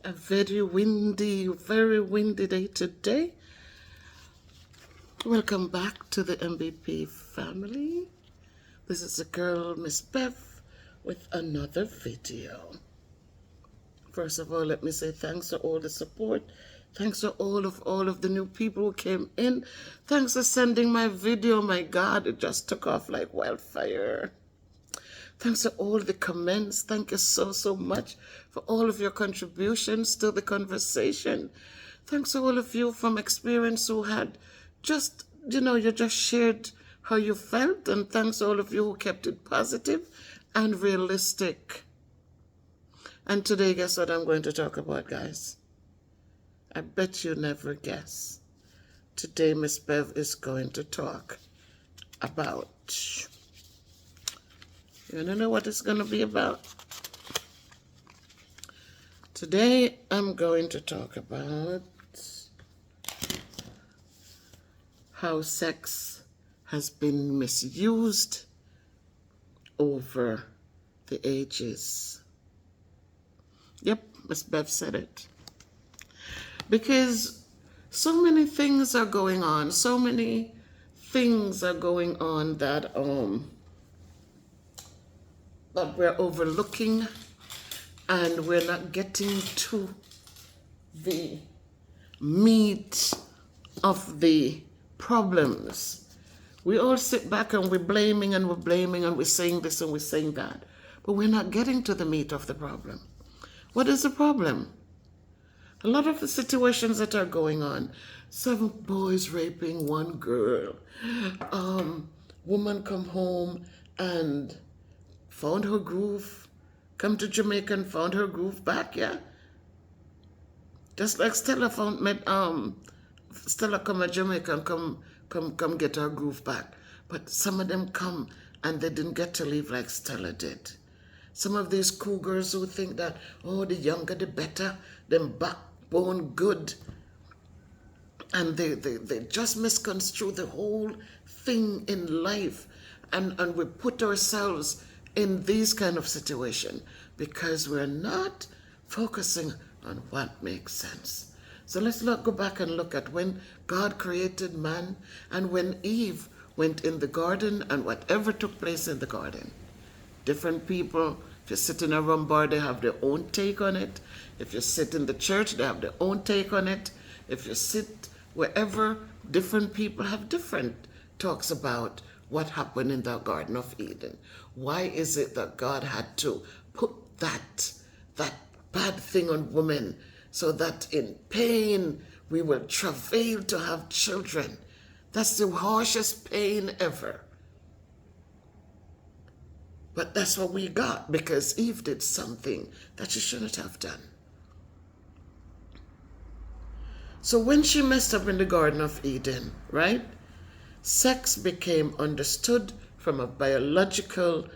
A very windy day today. Welcome back to the MVP family. This is the girl, Miss Bev, with another video. First of all, let me say thanks for all the support. Thanks for all of the new people who came in. Thanks for sending my video. My God, it just took off like wildfire. Thanks for all the comments. Thank you so much for all of your contributions to the conversation. Thanks to all of you from experience who had just, you just shared how you felt. And thanks to all of you who kept it positive and realistic. And today, guess what I'm going to talk about, guys? I bet you never guess. Today, Miss Bev is going to talk about... You want to know what it's going to be about? Today, I'm going to talk about how sex has been misused over the ages. Yep, Miss Bev said it. Because so many things are going on. So many things are going on that we're overlooking, and we're not getting to the meat of the problems. We all sit back and we're blaming and we're saying this and we're saying that, but we're not getting to the meat of the problem. What is the problem? A lot of the situations that are going on, 7 boys raping 1 girl, woman come home and found her groove, come to Jamaica and found her groove back, yeah? Just like Stella Stella come to Jamaica and come get her groove back. But some of them come and they didn't get to leave like Stella did. Some of these cougars who think that, oh, the younger the better, them backbone good. And they just misconstrue the whole thing in life. And we put ourselves in these kind of situation because we're not focusing on what makes sense. So let's go back and look at when God created man and when Eve went in the garden and whatever took place in the garden. Different people, if you sit in a rum bar, they have their own take on it. If you sit in the church, they have their own take on it. If you sit wherever, different people have different talks about what happened in the Garden of Eden. Why is it that God had to put that bad thing on women so that in pain we will travail to have children? That's the harshest pain ever. But that's what we got because Eve did something that she shouldn't have done. So when she messed up in the Garden of Eden, right? Sex became understood from a biological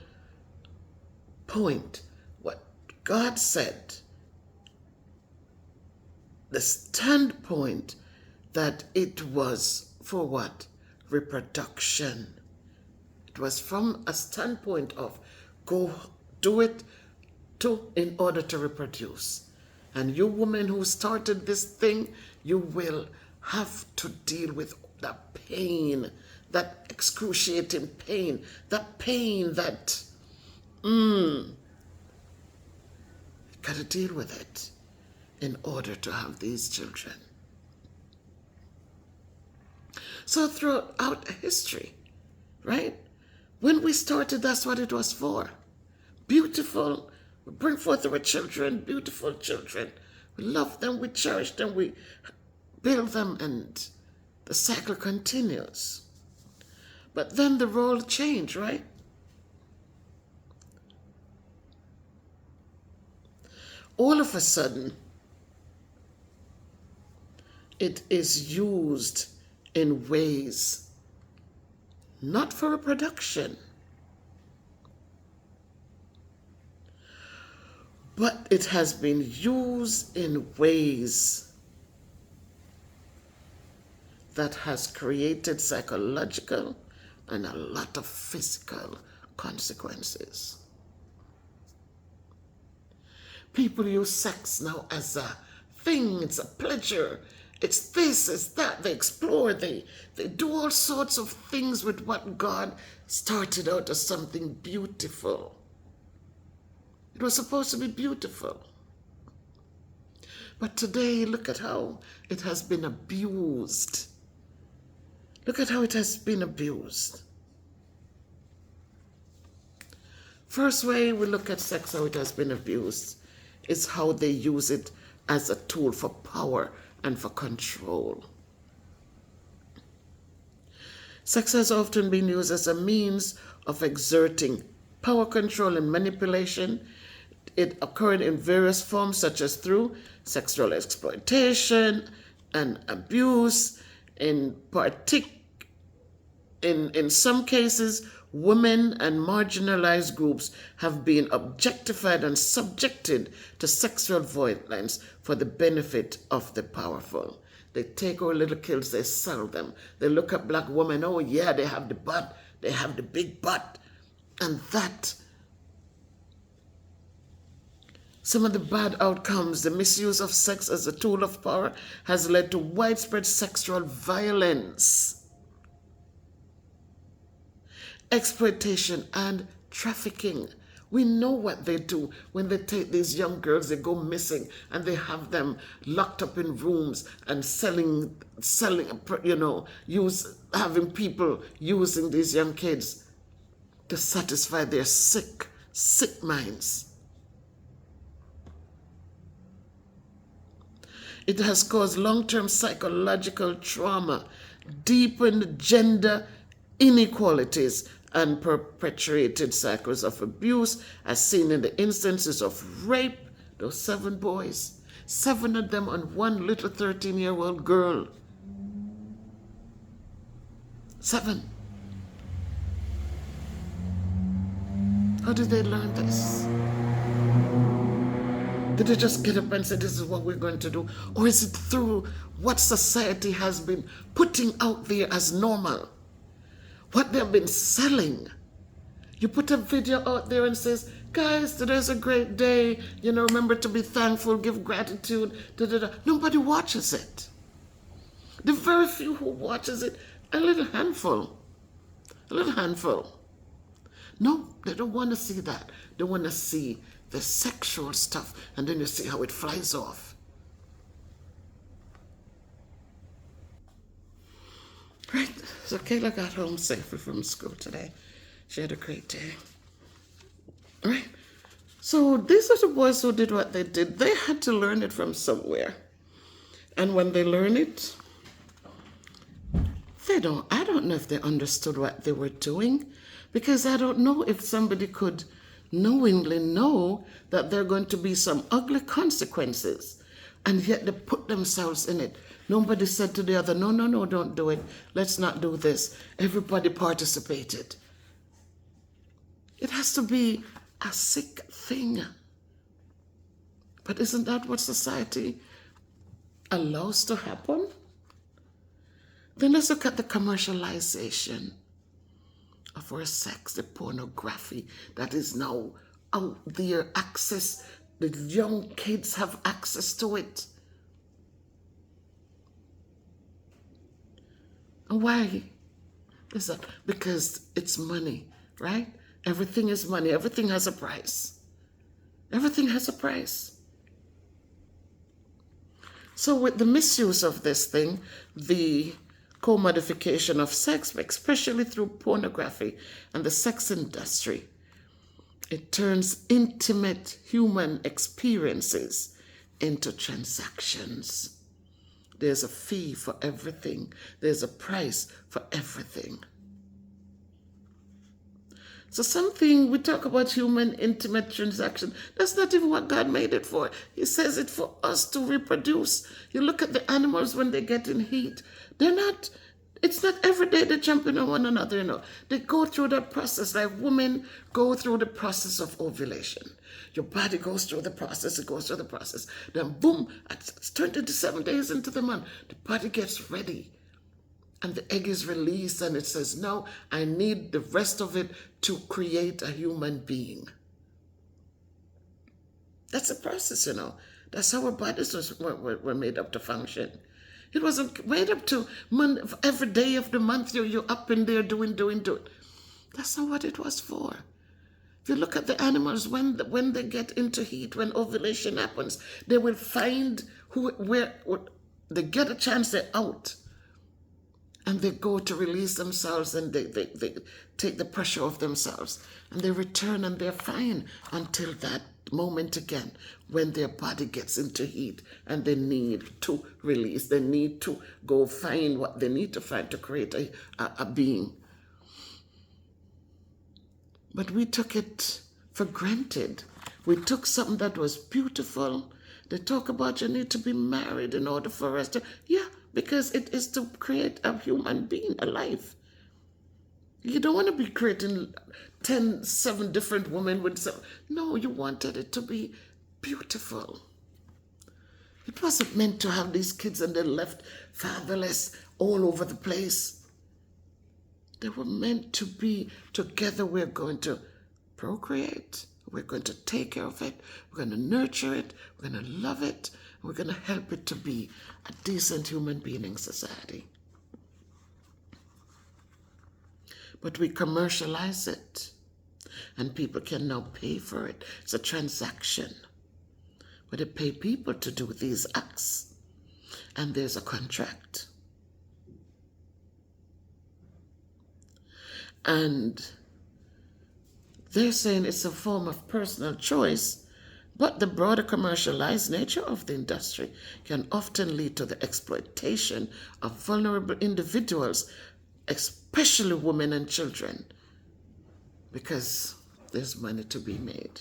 point. What God said, the standpoint that it was for what? Reproduction. It was from a standpoint of go do it in order to reproduce. And you women who started this thing, you will have to deal with that pain, that excruciating pain, that pain that, gotta deal with it in order to have these children. So throughout history, right? When we started, that's what it was for. Beautiful, we bring forth our children, beautiful children. We love them, we cherish them, we build them, and the cycle continues. But then the role changed, right? All of a sudden, it is used in ways not for reproduction, but it has been used in ways that has created psychological and a lot of physical consequences. People use sex now as a thing, it's a pleasure. It's this, it's that. They explore, they do all sorts of things with what God started out as something beautiful. It was supposed to be beautiful. But today, look at how it has been abused. Look at how it has been abused. First way we look at sex, how it has been abused, is how they use it as a tool for power and for control. Sex has often been used as a means of exerting power, control, and manipulation. It occurred in various forms, such as through sexual exploitation and abuse. In some cases, women and marginalized groups have been objectified and subjected to sexual violence for the benefit of the powerful. They take our little kids, they sell them. They look at black women, oh yeah, they have the butt, they have the big butt. And that, some of the bad outcomes, the misuse of sex as a tool of power has led to widespread sexual violence, exploitation, and trafficking. We know what they do when they take these young girls, they go missing, and they have them locked up in rooms and selling, having people using these young kids to satisfy their sick minds. It has caused long-term psychological trauma, deepened gender inequalities, and perpetuated cycles of abuse, as seen in the instances of rape. Those 7 boys, 7 of them on one little 13-year-old girl. 7. How did they learn this? Did they just get up and say, this is what we're going to do? Or is it through what society has been putting out there as normal? What they've been selling. You put a video out there and says, guys, today's a great day. Remember to be thankful, give gratitude. Nobody watches it. The very few who watches it, a little handful. A little handful. No, they don't want to see that. They want to see the sexual stuff, and then you see how it flies off. Right, so Kayla got home safely from school today. She had a great day. Right, so these are the boys who did what they did. They had to learn it from somewhere. And when they learn it, I don't know if they understood what they were doing, because I don't know if somebody could knowingly know that there are going to be some ugly consequences, and yet they put themselves in it. Nobody said to the other, no, don't do it. Let's not do this. Everybody participated. It has to be a sick thing. But isn't that what society allows to happen? Then let's look at the commercialization of our sex, the pornography that is now out there, access. The young kids have access to it. Why is that? Because it's money, right? Everything is money. Everything has a price. Everything has a price. So with the misuse of this thing, the commodification of sex, especially through pornography and the sex industry, it turns intimate human experiences into transactions. There's a fee for everything. There's a price for everything. So something, we talk about human intimate transaction. That's not even what God made it for. He says it for us to reproduce. You look at the animals when they get in heat. It's not every day they're jumping on one another, They go through that process like women go through the process of ovulation. Your body goes through the process, it goes through the process. Then boom, at 27 days into the month, the body gets ready. And the egg is released and it says, no, I need the rest of it to create a human being. That's a process, you know. That's how our bodies were made up to function. It wasn't made up to every day of the month you're up in there doing. That's not what it was for. If you look at the animals, when they get into heat, when ovulation happens, they will find where they get a chance, they're out. And they go to release themselves, and they take the pressure off themselves. And they return and they're fine until that moment again when their body gets into heat and they need to release. They need to go find what they need to find to create a being. But we took it for granted. We took something that was beautiful. They talk about you need to be married in order for us to, yeah, because it is to create a human being alive. You don't want to be creating 7 different women with some. No, you wanted it to be beautiful. It wasn't meant to have these kids and they're left fatherless all over the place. They were meant to be together. We're going to procreate. We're going to take care of it. We're going to nurture it. We're going to love it. We're going to help it to be a decent human being in society. But we commercialize it, and people can now pay for it. It's a transaction where they pay people to do these acts, and there's a contract. And they're saying it's a form of personal choice, but the broader commercialized nature of the industry can often lead to the exploitation of vulnerable individuals, especially women and children, because there's money to be made.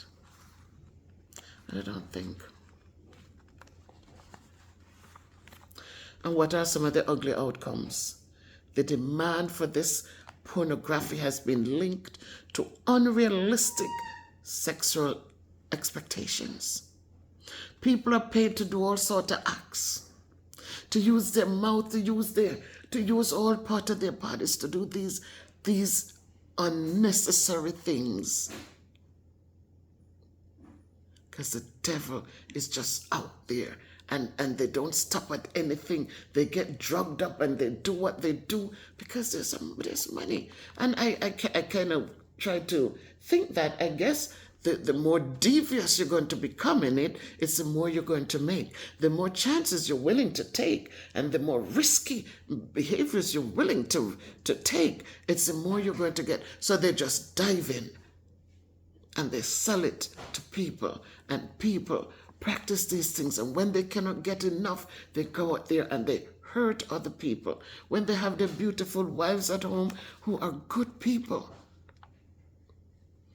I don't think. And what are some of the ugly outcomes? The demand for this pornography has been linked to unrealistic sexual expectations. People are paid to do all sorts of acts, to use their mouth, to use all part of their bodies to do these unnecessary things. Because the devil is just out there, and they don't stop at anything. They get drugged up and they do what they do because there's money. And I kind of try to think that, I guess, the more devious you're going to become in it, it's the more you're going to make. The more chances you're willing to take and the more risky behaviors you're willing to take, it's the more you're going to get. So they just dive in and they sell it to people, and people practice these things. And when they cannot get enough, they go out there and they hurt other people. When they have their beautiful wives at home who are good people,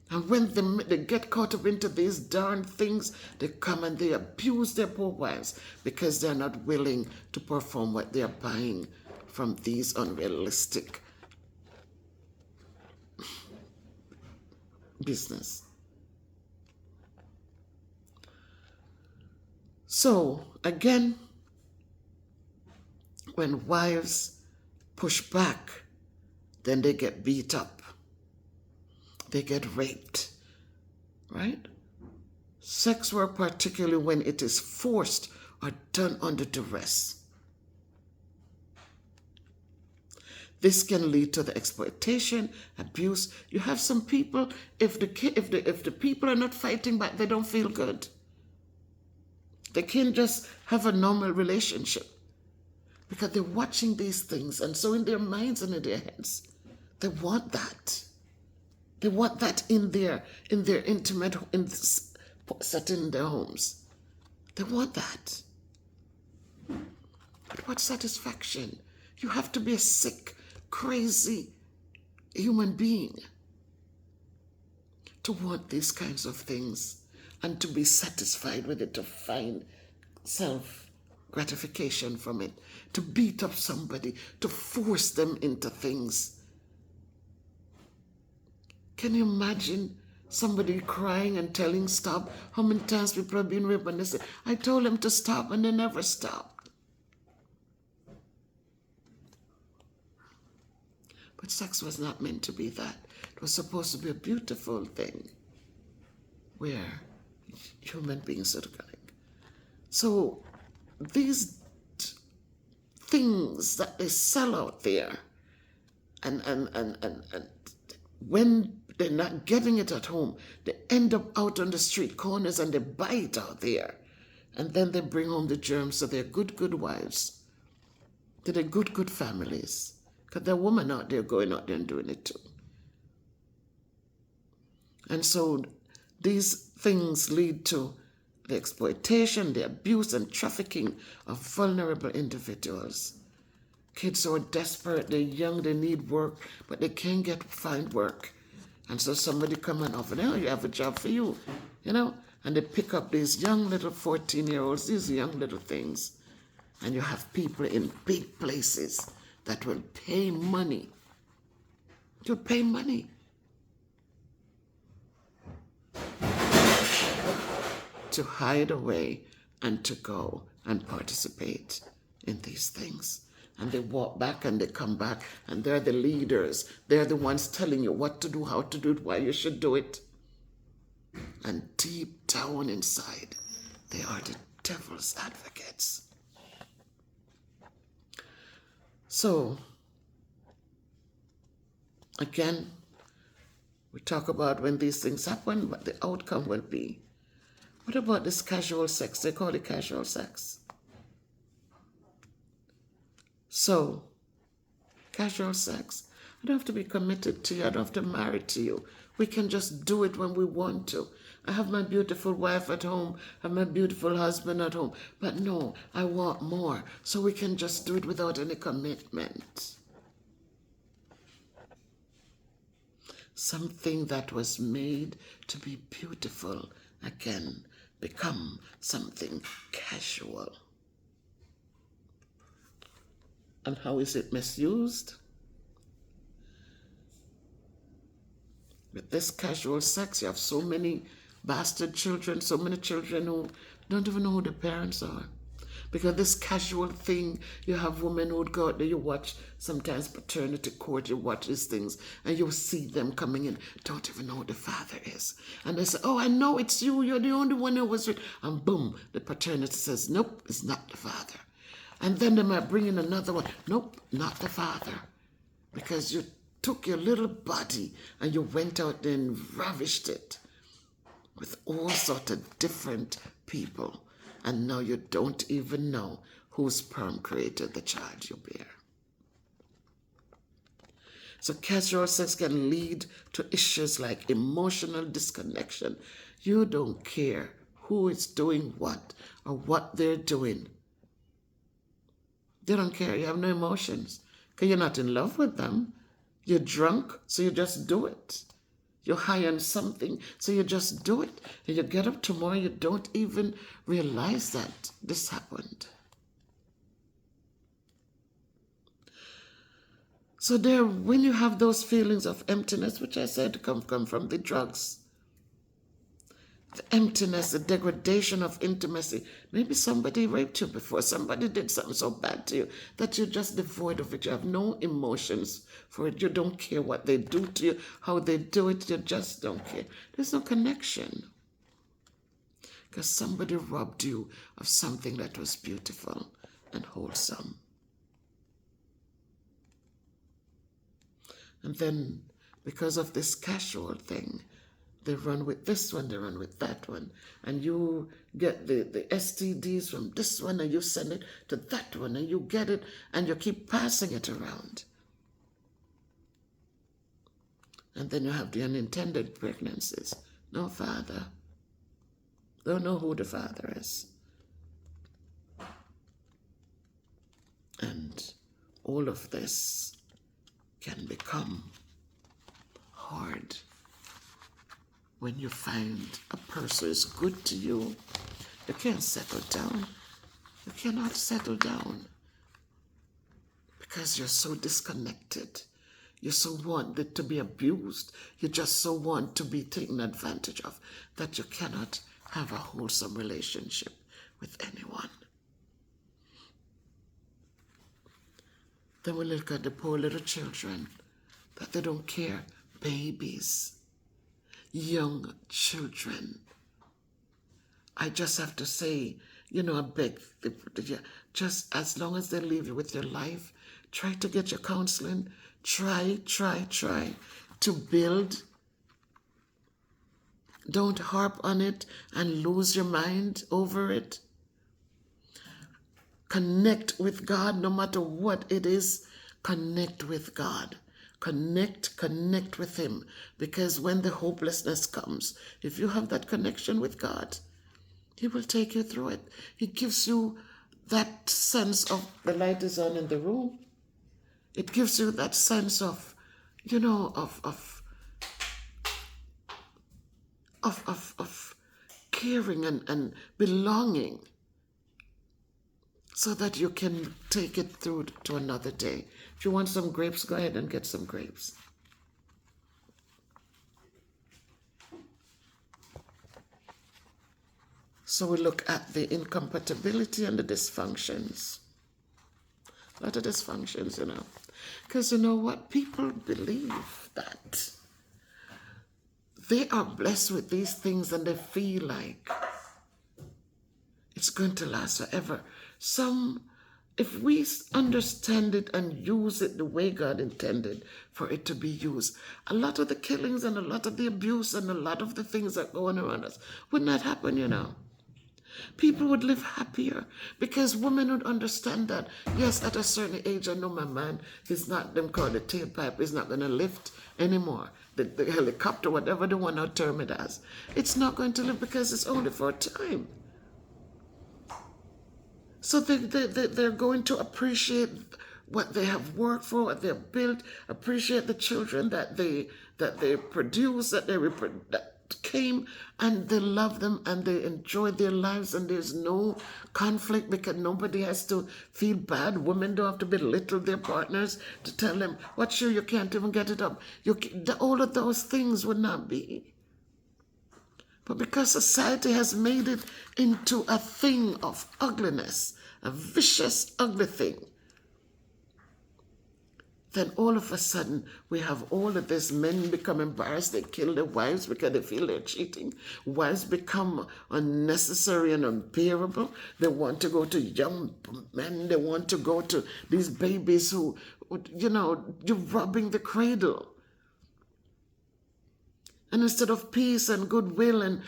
and when they get caught up into these darn things, they come and they abuse their poor wives because they're not willing to perform what they're buying from these unrealistic business. So, again, when wives push back, then they get beat up. They get raped, right? Sex work, particularly when it is forced or done under duress. This can lead to the exploitation, abuse. You have some people, if the people are not fighting back, they don't feel good. They can't just have a normal relationship because they're watching these things, and so in their minds and in their heads, they want that. They want that in their intimate setting in their homes. They want that. But what satisfaction? You have to be a sick, crazy human being to want these kinds of things and to be satisfied with it, to find self-gratification from it, to beat up somebody, to force them into things. Can you imagine somebody crying and telling stop? How many times people have been raped and they say, I told them to stop, and they never stop. But sex was not meant to be that. It was supposed to be a beautiful thing where you human beings are organic. So these things that they sell out there, and when they're not getting it at home, they end up out on the street corners and they buy it out there. And then they bring home the germs to their good wives, to their good families. Because there are women out there going out there and doing it too. And so these things lead to the exploitation, the abuse and trafficking of vulnerable individuals. Kids who are desperate, they're young, they need work, but they can't find work. And so somebody come and offer, oh, you have a job for you, and they pick up these young little 14-year-olds, these young little things. And you have people in big places that will pay money. You'll pay money to hide away and to go and participate in these things. And they walk back and they come back, and they're the leaders. They're the ones telling you what to do, how to do it, why you should do it. And deep down inside, they are the devil's advocates. So, again, we talk about when these things happen, what the outcome will be. What about this casual sex? They call it casual sex. So, casual sex, I don't have to be committed to you. I don't have to marry to you. We can just do it when we want to. I have my beautiful wife at home. I have my beautiful husband at home. But no, I want more. So we can just do it without any commitment. Something that was made to be beautiful, again, become something casual. And how is it misused? With this casual sex, you have so many bastard children, so many children who don't even know who their parents are. Because this casual thing, you have women who would go out there, you watch sometimes paternity court, you watch these things, and you see them coming in, don't even know who the father is. And they say, oh, I know it's you, you're the only one who was with, and boom, the paternity says, nope, it's not the father. And then they might bring in another one. Nope, not the father. Because you took your little body and you went out there and ravished it with all sorts of different people. And now you don't even know whose sperm created the child you bear. So casual sex can lead to issues like emotional disconnection. You don't care who is doing what or what they're doing. They don't care. You have no emotions because you're not in love with them. You're drunk, so you just do it. You're high on something, so you just do it. And you get up tomorrow, you don't even realize that this happened. So there, when you have those feelings of emptiness, which I said come from the drugs, the emptiness, the degradation of intimacy. Maybe somebody raped you before. Somebody did something so bad to you that you're just devoid of it. You have no emotions for it. You don't care what they do to you, how they do it. You just don't care. There's no connection. Because somebody robbed you of something that was beautiful and wholesome. And then, because of this casual thing, they run with this one, they run with that one. And you get the STDs from this one and you send it to that one and you get it and you keep passing it around. And then you have the unintended pregnancies. No father. Don't know who the father is. And all of this can become hard when you find a person is good to you. You can't settle down. You cannot settle down because you're so disconnected. You so want it to be abused. You just so want to be taken advantage of that you cannot have a wholesome relationship with anyone. Then we look at the poor little children that they don't care. Babies, young children I just have to say, I beg, just as long as they leave you with your life, try to get your counseling. Try to build. Don't harp on it and lose your mind over it. Connect with God no matter what it is. Connect with God. Connect with Him. Because when the hopelessness comes, if you have that connection with God, He will take you through it. He gives you that sense of the light is on in the room. It gives you that sense of, of caring and belonging, so that you can take it through to another day. If you want some grapes, go ahead and get some grapes. So we look at the incompatibility and the dysfunctions. A lot of dysfunctions, Because you know what? People believe that they are blessed with these things and they feel like it's going to last forever. If we understand it and use it the way God intended for it to be used, a lot of the killings and a lot of the abuse and a lot of the things that go on around us would not happen, People would live happier because women would understand that, yes, at a certain age, I know my man, he's not, them called the tailpipe, he's not going to lift anymore. The helicopter, whatever they want to term it as. It's not going to live because it's only for a time. So they're going to appreciate what they have worked for, what they've built, appreciate the children that they produce, that came, and they love them and they enjoy their lives, and there's no conflict because nobody has to feel bad. Women don't have to belittle their partners to tell them, what, sure, you can't even get it up. All of those things would not be. But because society has made it into a thing of ugliness, a vicious, ugly thing, then all of a sudden we have all of this. Men become embarrassed. They kill their wives because they feel they're cheating. Wives become unnecessary and unbearable. They want to go to young men. They want to go to these babies who, you're robbing the cradle. And instead of peace and goodwill and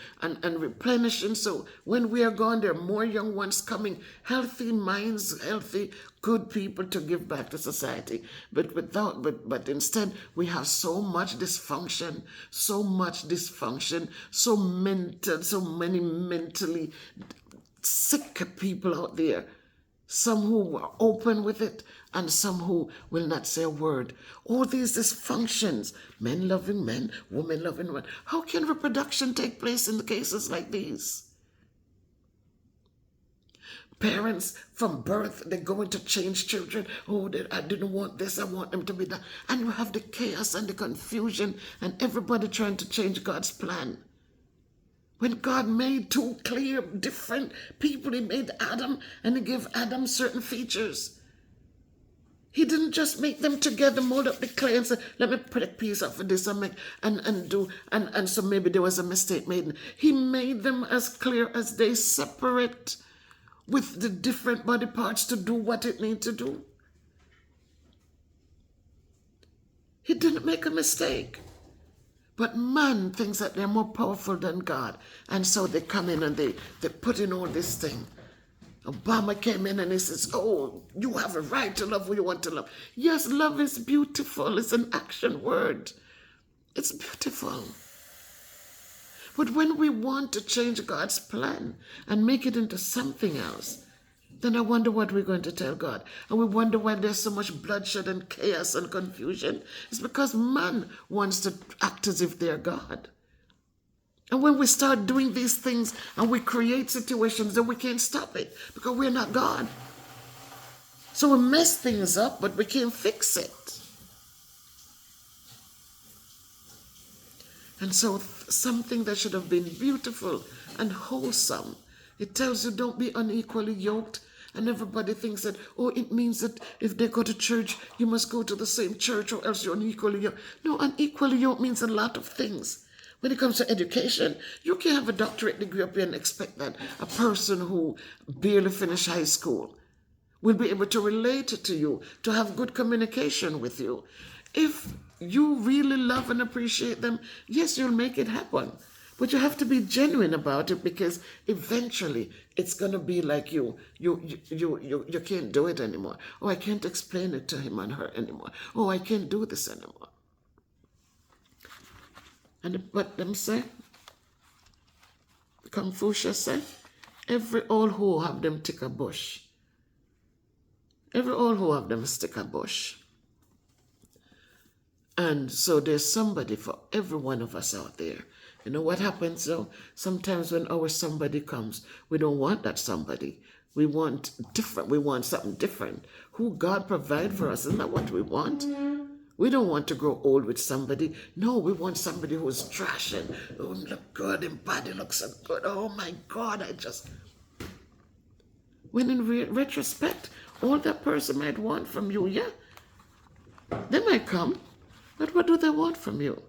replenishing, so when we are gone, there are more young ones coming, healthy minds, healthy, good people to give back to society. But instead, we have so much dysfunction, so mental, so many mentally sick people out there. Some who are open with it and some who will not say a word. All these dysfunctions, men loving men, women loving women. How can reproduction take place in cases like these? Parents from birth, they're going to change children. Oh, I didn't want this, I want them to be that. And you have the chaos and the confusion and everybody trying to change God's plan. When God made two clear, different people, He made Adam and He gave Adam certain features. He didn't just make them together, mold up the clay and say, let me put a piece off of this and so maybe there was a mistake made. He made them as clear as they, separate with the different body parts to do what it needs to do. He didn't make a mistake. But man thinks that they're more powerful than God. And so they come in and they put in all this thing. Obama came in and he says, oh, you have a right to love who you want to love. Yes, love is beautiful. It's an action word. It's beautiful. But when we want to change God's plan and make it into something else, then I wonder what we're going to tell God. And we wonder why there's so much bloodshed and chaos and confusion. It's because man wants to act as if they're God. And when we start doing these things and we create situations, then we can't stop it because we're not God. So we mess things up, but we can't fix it. And so something that should have been beautiful and wholesome, it tells you don't be unequally yoked. And everybody thinks that, oh, it means that if they go to church, you must go to the same church or else you're unequally yoked. No, unequally yoked means a lot of things. When it comes to education, you can have a doctorate degree up here and expect that a person who barely finished high school will be able to relate to you, to have good communication with you. If you really love and appreciate them, yes, you'll make it happen. But you have to be genuine about it, because eventually it's going to be like you can't do it anymore. Oh, I can't explain it to him and her anymore. Oh, I can't do this anymore. And but them say, Confucius said, every old who have them tick a bush. Every old who have them stick a bush. And so there's somebody for every one of us out there. You know what happens though? Sometimes when our somebody comes, we don't want that somebody. We want different. We want something different. Who God provide for us, isn't that what we want? We don't want to grow old with somebody. No, we want somebody who's trash and who look good and body looks so good. Oh my God, when in retrospect, all that person might want from you, yeah, they might come, but what do they want from you?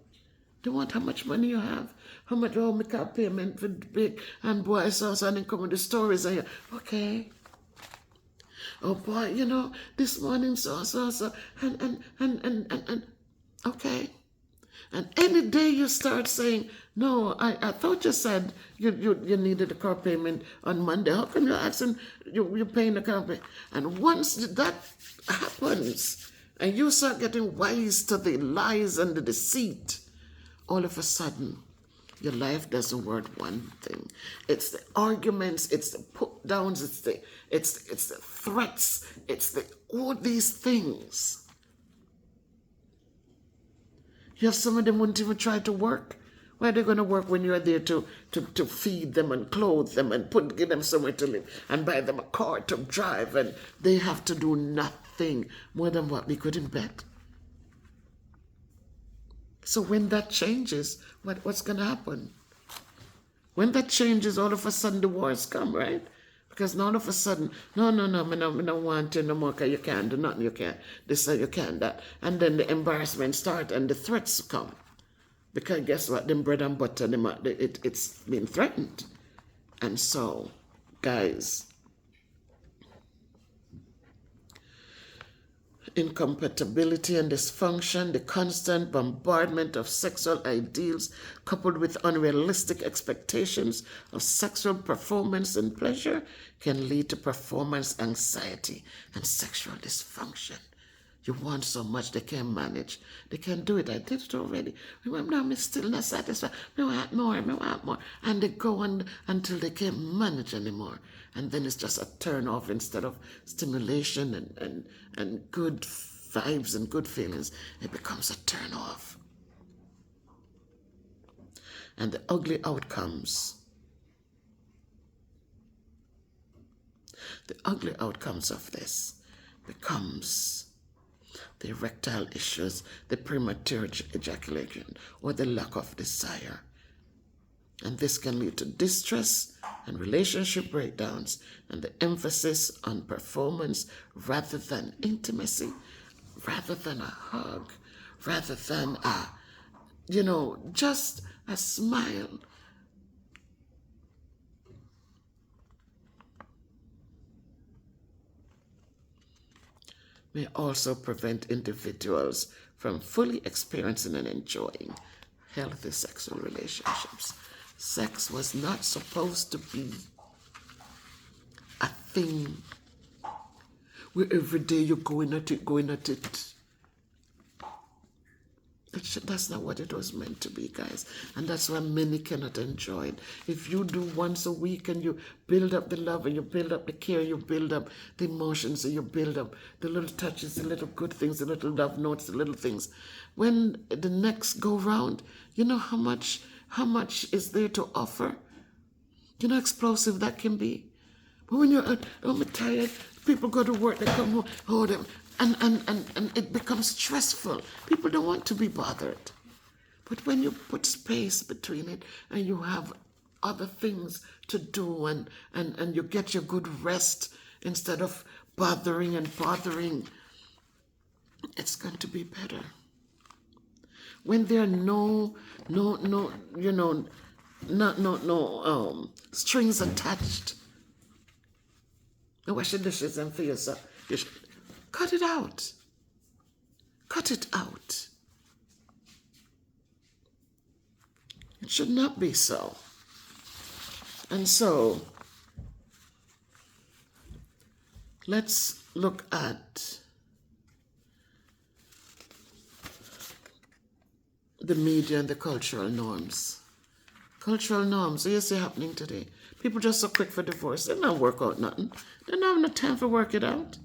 They want how much money you have, how much, oh, make a payment for big, and boy, I saw something come with the stories, and you're, okay. Oh boy, you know, this morning so, and, okay. And any day you start saying, no, I thought you said you needed a car payment on Monday. How come you're asking, you're paying the car payment? And once that happens, and you start getting wise to the lies and the deceit, all of a sudden, your life doesn't worth one thing. It's the arguments, it's the put downs, it's the threats, it's all these things. You have some of them won't even try to work. Why are they going to work when you're there to feed them and clothe them and give them somewhere to live and buy them a car to drive, and they have to do nothing more than what we could embed? So when that changes, what's going to happen? When that changes, all of a sudden the wars come, right? Because now all of a sudden, no, I don't want to no more, because you can't do nothing, you can't, this you can't, that. And then the embarrassment start and the threats come. Because guess what, them bread and butter, it's been threatened. And so, guys, incompatibility and dysfunction, the constant bombardment of sexual ideals coupled with unrealistic expectations of sexual performance and pleasure can lead to performance anxiety and sexual dysfunction. You want so much, they can't manage. They can't do it. I did it already. Now I'm still not satisfied. I want more. And they go on until they can't manage anymore. And then it's just a turn off instead of stimulation and good vibes and good feelings. It becomes a turn off. And the ugly outcomes of this becomes the erectile issues, the premature ejaculation, or the lack of desire. And this can lead to distress and relationship breakdowns, and the emphasis on performance rather than intimacy, rather than a hug, rather than just a smile. May also prevent individuals from fully experiencing and enjoying healthy sexual relationships. Sex was not supposed to be a thing where every day you're going at it. That's not what it was meant to be, guys. And that's why many cannot enjoy it. If you do once a week and you build up the love and you build up the care, you build up the emotions and you build up the little touches, the little good things, the little love notes, the little things. When the next go round, you know how much is there to offer? You know how explosive that can be? But when you're, I'm tired, people go to work, they come home, hold them. And it becomes stressful. People don't want to be bothered. But when you put space between it and you have other things to do and you get your good rest instead of bothering, it's going to be better. when there are no, strings attached. Wash the dishes and for yourself. You should cut it out. Cut it out. It should not be so. And so, let's look at the media and the cultural norms. Cultural norms, what you see happening today? People just so quick for divorce. They don't work out nothing. They don't have no time to work it out.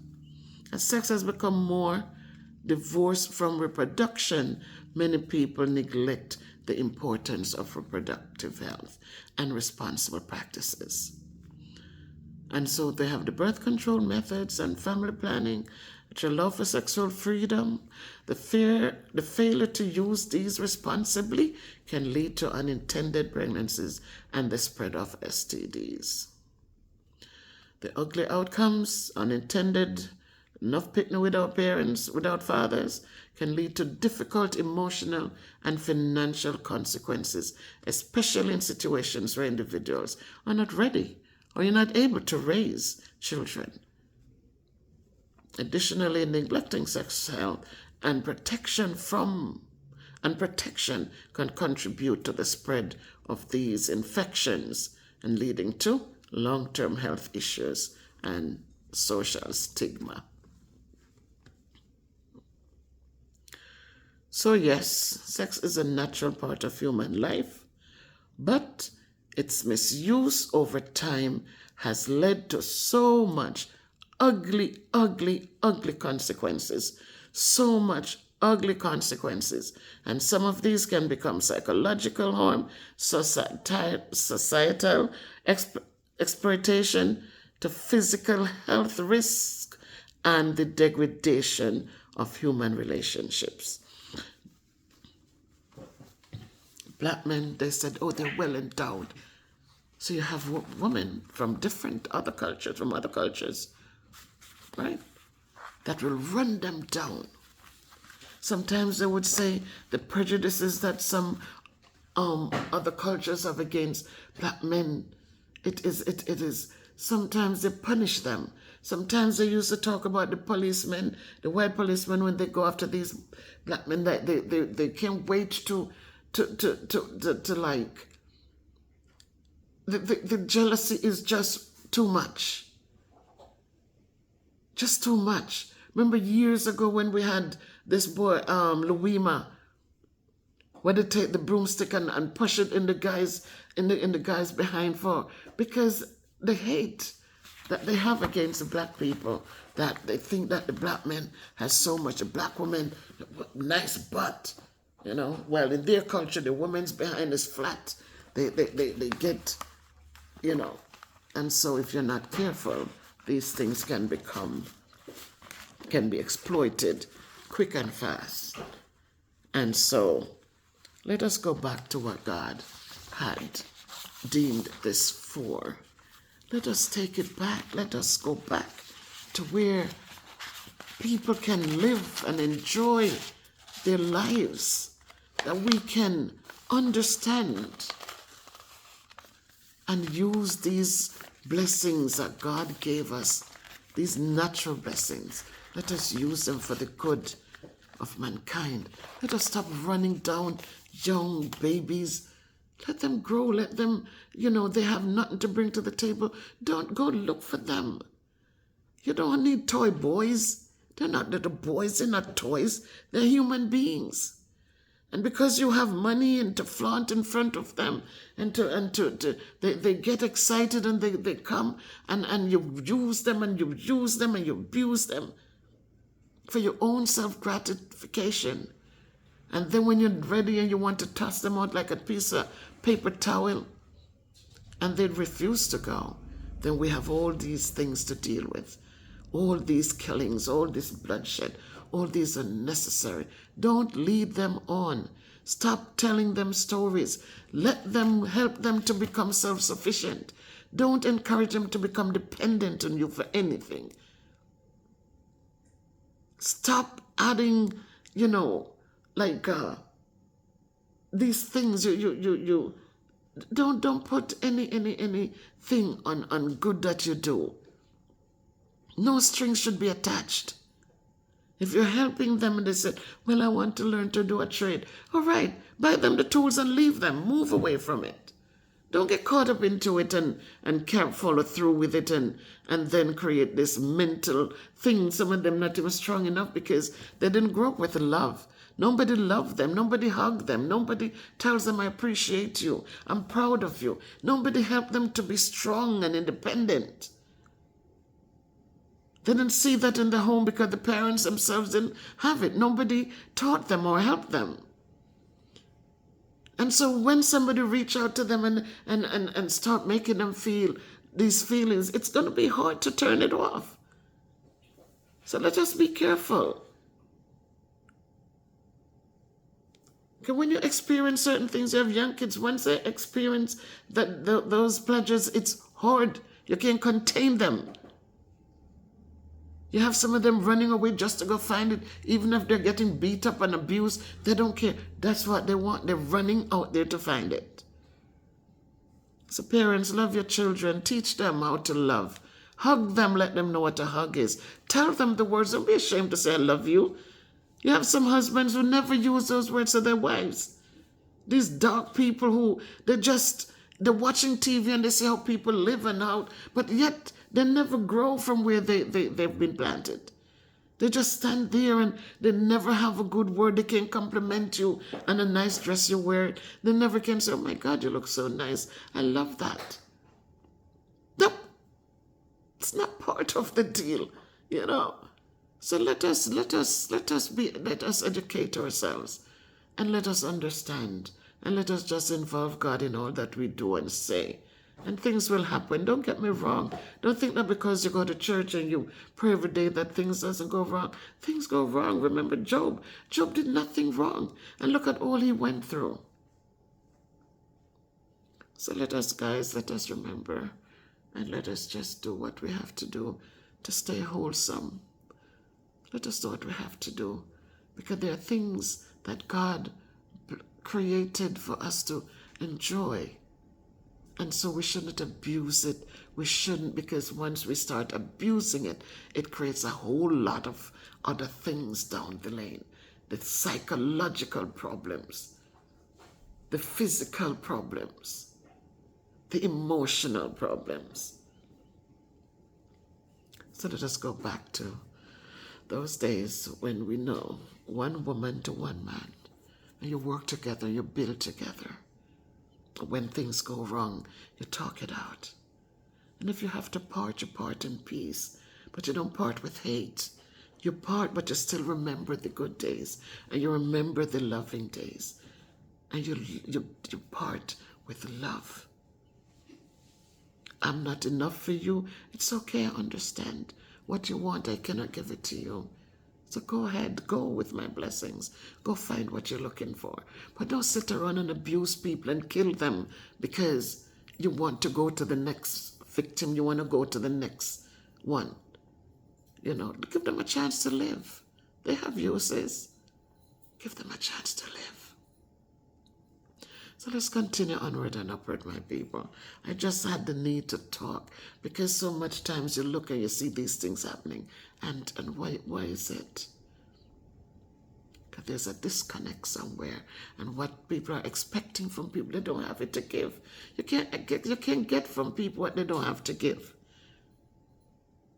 As sex has become more divorced from reproduction, many people neglect the importance of reproductive health and responsible practices. And so they have the birth control methods and family planning, which allow for sexual freedom. The failure to use these responsibly can lead to unintended pregnancies and the spread of STDs. The ugly outcomes, unintended, enough picnic without parents, without fathers, can lead to difficult emotional and financial consequences, especially in situations where individuals are not ready or you're not able to raise children. Additionally, neglecting sex health and protection can contribute to the spread of these infections and leading to long-term health issues and social stigma. So yes, sex is a natural part of human life, but its misuse over time has led to so much ugly consequences. So much ugly consequences. And some of these can become psychological harm, societal exploitation, to physical health risk, and the degradation of human relationships. Black men, they said, oh, they're well endowed. So you have women from other cultures, right, that will run them down. Sometimes they would say the prejudices that some other cultures have against black men, it is, sometimes they punish them. Sometimes they used to talk about the policemen, the white policemen, when they go after these black men, that they can't wait to like, the jealousy is just too much. Just too much. Remember years ago when we had this boy, Louima, where they take the broomstick and push it in the guys behind because the hate that they have against the black people, that they think that the black man has so much, a black woman, nice butt, well, in their culture, the woman's behind is flat. They get, and so if you're not careful, these things can be exploited quick and fast. And so let us go back to what God had deemed this for. Let us take it back. Let us go back to where people can live and enjoy their lives, that we can understand and use these blessings that God gave us, these natural blessings. Let us use them for the good of mankind. Let us stop running down young babies. Let them grow. Let them, they have nothing to bring to the table. Don't go look for them. You don't need toy boys. They're not little boys. They're not toys. They're human beings. And because you have money and to flaunt in front of them, they get excited and they come and you use them and you use them and you abuse them for your own self-gratification. And then when you're ready and you want to toss them out like a piece of paper towel and they refuse to go, then we have all these things to deal with. All these killings, all this bloodshed, all these are necessary. Don't lead them on. Stop telling them stories. Let them help them to become self-sufficient. Don't encourage them to become dependent on you for anything. Stop adding, these things, you don't put anything on good that you do. No strings should be attached. If you're helping them and they said, well, I want to learn to do a trade, all right, buy them the tools and leave them. Move away from it. Don't get caught up into it and can't follow through with it and then create this mental thing. Some of them not even strong enough because they didn't grow up with love. Nobody loved them. Nobody hugged them. Nobody tells them, I appreciate you. I'm proud of you. Nobody helped them to be strong and independent. They didn't see that in the home because the parents themselves didn't have it. Nobody taught them or helped them. And so when somebody reach out to them and start making them feel these feelings, it's going to be hard to turn it off. So let us be careful. Okay, when you experience certain things, you have young kids, once they experience those pleasures, it's hard. You can't contain them. You have some of them running away just to go find it. Even if they're getting beat up and abused, they don't care. That's what they want. They're running out there to find it. So parents, love your children. Teach them how to love. Hug them. Let them know what a hug is. Tell them the words. Don't be ashamed to say, I love you. You have some husbands who never use those words to their wives. These dark people who, they're watching TV and they see how people live and how, but yet they never grow from where they've been planted. They just stand there and they never have a good word. They can't compliment you on a nice dress you wear. They never can say, oh my God, you look so nice. I love that. No, it's not part of the deal, you know. So let us educate ourselves and let us understand and let us just involve God in all that we do and say. And things will happen. Don't get me wrong. Don't think that because you go to church and you pray every day that things doesn't go wrong. Things go wrong. Remember Job. Job did nothing wrong. And look at all he went through. So let us remember and let us just do what we have to do to stay wholesome. Let us do what we have to do because there are things that God created for us to enjoy. And so we shouldn't abuse it. We shouldn't, because once we start abusing it, it creates a whole lot of other things down the lane. The psychological problems, the physical problems, the emotional problems. So let us go back to those days when we know one woman to one man, and you work together, you build together. When things go wrong, you talk it out. And if you have to part, you part in peace. But you don't part with hate. You part, but you still remember the good days. And you remember the loving days. And you part with love. I'm not enough for you. It's okay, I understand. What you want, I cannot give it to you. So go ahead, go with my blessings. Go find what you're looking for. But don't sit around and abuse people and kill them because you want to go to the next victim. You want to go to the next one. You know, give them a chance to live. They have uses. Give them a chance to live. So let's continue onward and upward, my people. I just had the need to talk because so much times you look and you see these things happening. And why is it? Because there's a disconnect somewhere. And what people are expecting from people, they don't have it to give. You can't get from people what they don't have to give.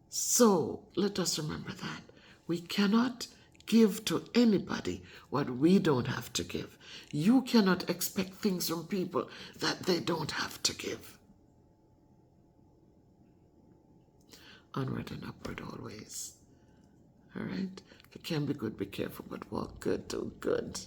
So let us remember that. We cannot give to anybody what we don't have to give. You cannot expect things from people that they don't have to give. Onward and upward always. All right? If you can be good, be careful, but walk good, do good.